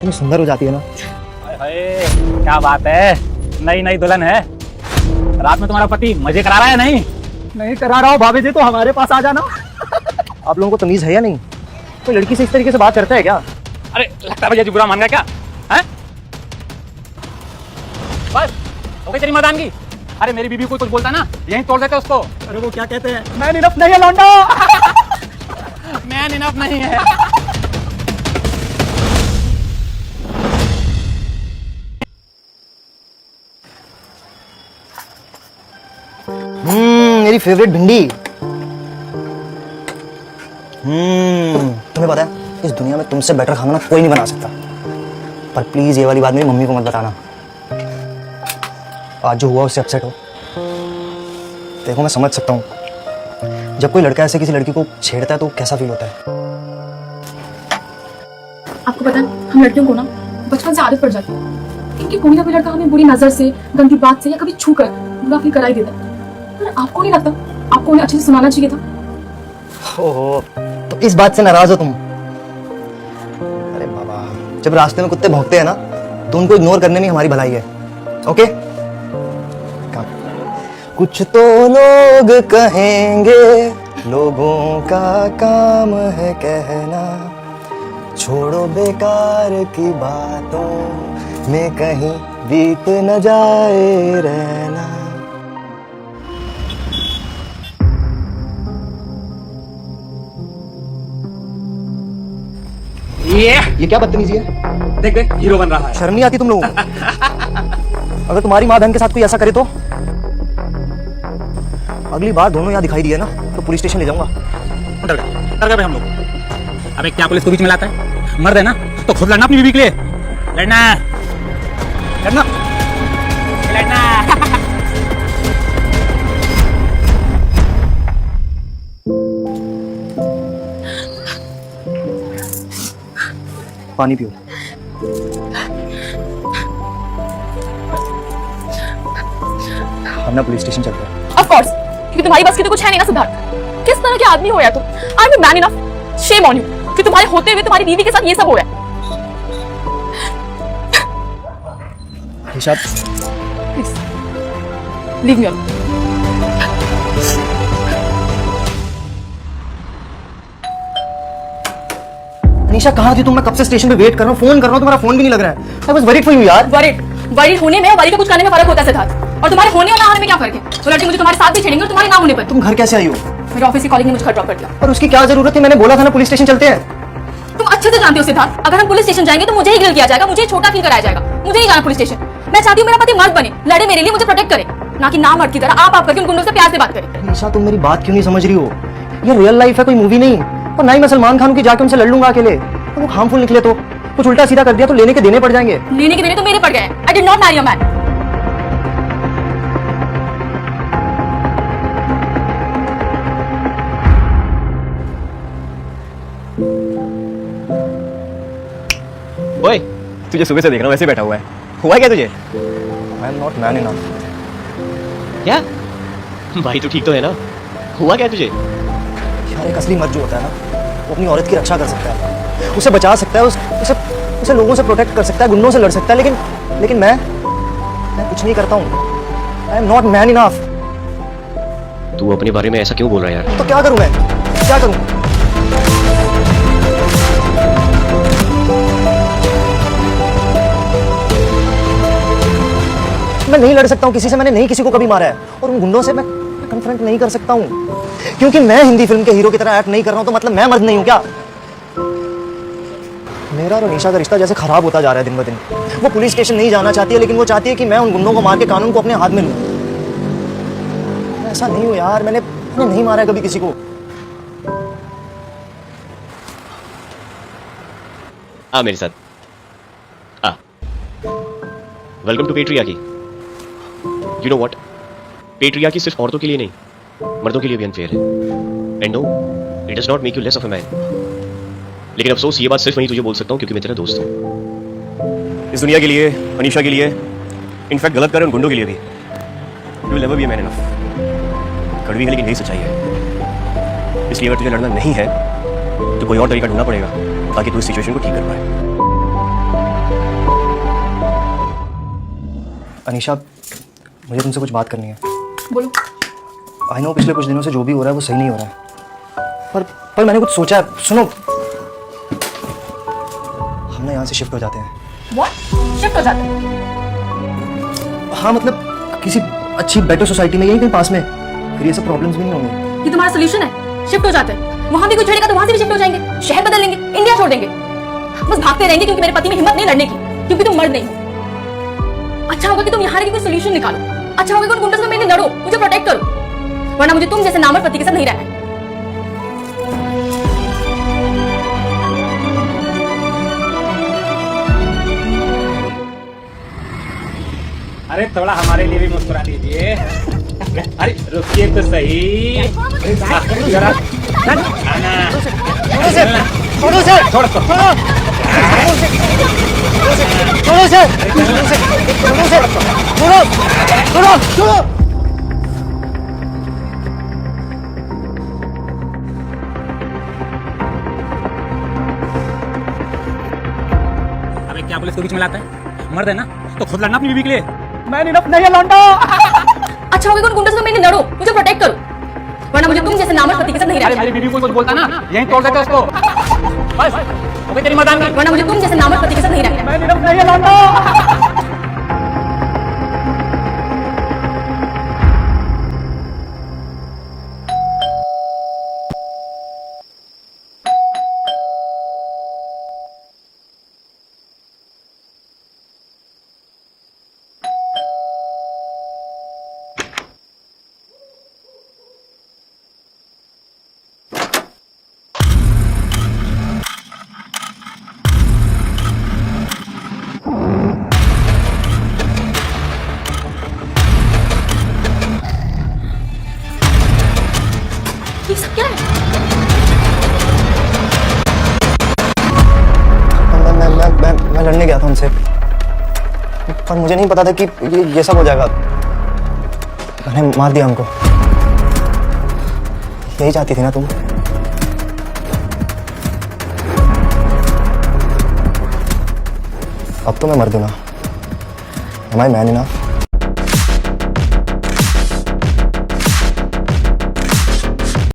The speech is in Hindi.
इतनी सुंदर हो जाती है ना। हाय हाय, क्या बात है, नई नई दुल्हन है। रात में तुम्हारा पति मजे करा रहा है? नहीं करा रहा हूँ भाभी जी, तो हमारे पास आ जाना। आप लोगों को तमीज है या नहीं? कोई लड़की से इस तरीके से बात करता है क्या? अरे लगता है भैया जी बुरा मान गया क्या है? बस हो गई तेरी मर्दानगी। अरे मेरी बीबी को कुछ बोलता ना, यहीं तोड़ देते उसको। अरे वो क्या कहते हैं, मैन इनफ नहीं है लौंडा। मैन इनफ नहीं है। मेरी फेवरेट भिंडी। तुम्हें पता है इस दुनिया में तुमसे बेटर खाना ना कोई नहीं बना सकता। पर प्लीज ये वाली बात मेरी मम्मी को मत बताना। आज जो हुआ उससे अपसेट हो। देखो मैं समझ सकता हूँ जब कोई लड़का ऐसे किसी लड़की को छेड़ता है तो कैसा फील होता है। आपको पता है हम लड़कियों को ना बचपन से आदत पड़ जाती है क्योंकि कोई ना कोई लड़का हमें बुरी नजर से, गंदी बात से या कभी छू कर बुरा फील करा ही देता है। पर आपको नहीं लगता आपको उन्हें अच्छे से सुनाना चाहिए था? ओहो, तो इस बात से नाराज हो तुम? अरे बाबा, जब रास्ते में कुत्ते भौंकते हैं ना तो उनको इग्नोर करने में हमारी भलाई है। ओके? कुछ तो लोग कहेंगे, लोगों का काम है कहना, छोड़ो बेकार की बातों में कहीं बीत न जाए रहना। ये क्या बदतमीजी है? देख देख हीरो बन रहा है। शर्म नहीं आती तुम लोगों को? अगर तुम्हारी माँ बहन के साथ कोई ऐसा करे तो अगली बार दोनों यहाँ दिखाई दिए ना तो पुलिस स्टेशन ले जाऊंगा। डर गए भाई हम लोग। अबे क्या पुलिस को बीच में लाता है? मर्द है ना तो खुद लड़ना अपनी बीवी के लिए। लड़ना लड़ना लड़ना। पानी पियो। हम ना पुलिस स्टेशन चलते हैं। ऑफ कोर्स, क्योंकि तुम्हारी बस की तो कुछ है नहीं ना सिद्धार्थ। किस तरह के आदमी हो यार तुम? I am man enough, shame on you कि तुम्हारे होते हुए तुम्हारी बीवी के साथ ये सब हो रहा है। निशा, प्लीज लीव मी अलोन। निशा कहाँ थी तुम? मैं कब से स्टेशन पे वेट कर रहा हूँ, फोन कर रहा हूँ, तुम्हारा फोन भी नहीं लग रहा है। I was worried for you यार। वरीड होने में और वरीड का कुछ करने में फर्क होता है सिद्धार्थ। और तुम्हारे होने और ना होने में क्या फर्क है? वो लड़की मुझे तुम्हारे साथ भी छेड़ेंगे और तुम्हारे ना होने पर। तुम घर कैसे आई हो? मेरे ऑफिस की कॉलिंग ने मुझे घर ड्रॉप कर दिया। और उसकी क्या जरूरत थी? मैंने बोला था ना पुलिस स्टेशन चलते हैं। तुम अच्छे से जानते हो सिद्धार्थ, अगर हम पुलिस स्टेशन जाएंगे तो मुझे ही ग्रिल किया जाएगा, मुझे छोटा फील कराया जाएगा, मुझे ही जाना पुलिस स्टेशन। मैं चाहती हूँ मेरा पति मर्द बने, लड़े मेरे लिए, मुझे प्रोटेक्ट करे, ना कि ना मर्द की तरह आप करके उन गुंडों से प्यार से बात करे। निशा तुम मेरी बात क्यों नहीं समझ रही हो? ये रियल लाइफ है, कोई मूवी नहीं। और ना ही मैं सलमान खान की जाके उनसे लड़ लूंगा अकेले। तो वो हार्मफुल निकले तो कुछ उल्टा सीधा कर दिया तो लेने के देने पड़ जाएंगे। लेने के देने तो मेरे पड़ गए। I did not marry a man. ओए, तुझे सुबह से देख रहा हूँ वैसे बैठा हुआ है। हुआ क्या तुझे? I am not man enough. क्या भाई तू ठीक तो है ना? हुआ क्या तुझे? यार एक असली मर्द जो होता है ना वो अपनी औरत की रक्षा कर सकता है, उसे बचा सकता है, उसे लोगों से प्रोटेक्ट कर सकता है, गुंडों से लड़ सकता है। लेकिन मैं कुछ नहीं करता हूँ। I am not man enough. तू अपने बारे में ऐसा क्यों बोल रहा है यार? तो क्या करूँ मैं? क्या करूँ? मैं नहीं लड़ सकता हूँ किसी से, मैंने नहीं किसी को कभी मारा है। और उन गुंडों से मैं कन्फ्रंट नहीं कर सकता हूँ क्योंकि मैं हिंदी फिल्म के हीरो की तरह एक्ट नहीं कर रहा हूँ। तो मतलब मैं मर्द नहीं हूँ क्या? मेरा और निशा का रिश्ता जैसे खराब होता जा रहा है दिन ब दिन। वो पुलिस स्टेशन नहीं जाना चाहती है लेकिन वो चाहती है कि मैं उन गुंडों को मार के कानून को अपने हाथ में लूं। मैं ऐसा नहीं हूँ यार, मैंने नहीं मारा है कभी किसी को। आ मेरे साथ आ। Welcome to patriarchy. You know what, patriarchy सिर्फ औरतों के लिए नहीं, मर्दों के लिए भी अनफेयर है। And no, it does not make you less of a man. लेकिन अफसोस ये बात सिर्फ मैं ही तुझे बोल सकता हूँ क्योंकि मैं तेरा दोस्त हूँ। इस दुनिया के लिए, अनीशा के लिए, इनफैक्ट गलत कर उन गुंडों के लिए भी, you will never be a man enough. कड़वी है लेकिन यही सच्चाई है। इसलिए अगर तुझे लड़ना नहीं है तो कोई और तरीका ढूंढना पड़ेगा ताकि तू इस सिचुएशन को ठीक कर पाए। अनीशा, मुझे तुमसे कुछ बात करनी है। बोलो। आई नो पिछले कुछ दिनों से जो भी हो रहा है वो सही नहीं हो रहा है, पर मैंने कुछ सोचा है। सुनो, हम ना यहाँ से शिफ्ट हो जाते हैं। What? शिफ्ट हो जाते हैं? हाँ मतलब किसी अच्छी बेटर सोसाइटी में, यहीं कहीं पास में, फिर ये सब प्रॉब्लम्स भी नहीं होंगे। ये तुम्हारा सोल्यूशन है? शिफ्ट हो जाते हैं, वहां भी कोई छेड़ेगा तो वहां से भी शिफ्ट हो जाएंगे, शहर बदल लेंगे, इंडिया छोड़ देंगे, बस भागते रहेंगे क्योंकि मेरे पति में हिम्मत नहीं लड़ने की, क्योंकि तुम मर्द नहीं हो। अच्छा होगा कि तुम यहाँ की कोई सोल्यूशन निकालो। अच्छा होगा कि उन गुंडों से मेरे लड़ो, मुझे प्रोटेक्ट करो, वरना मुझे तुम जैसे नामर्द पति के साथ नहीं रहना है। अरे थोड़ा हमारे लिए भी मुस्कुरा दीजिए। अरे रुकिए तो सही। छोड़ो सर, छोड़ो छोड़ो सर, छोड़ो। अबे क्या पुलिस को बीच में लाता है? मर्द है ना तो खुद लड़ना अपनी बीवी के लिए। मैं निरप नहीं लौंडा। अच्छा होगा कि उन गुंडों से मेरे लड़ो, मुझे प्रोटेक्ट करो, वरना मुझे तुम जैसे नामर्द पति के साथ नहीं रहना है। मेरी बीवी को कुछ बोलता ना, यहीं तोड़ देते उसको। बस हो गई तेरी मर्दानगी। वरना मुझे तुम जैसे नामर्द पति के साथ नहीं रहना है। मैं निरप नहीं लौंडा। ये सब क्या है? मैं लड़ने गया था उनसे, पर मुझे नहीं पता था कि ये सब हो जाएगा। मैंने मार दिया उनको। यही चाहती थी ना तुम? अब तो मैं मर दूँ ना। Am I man enough?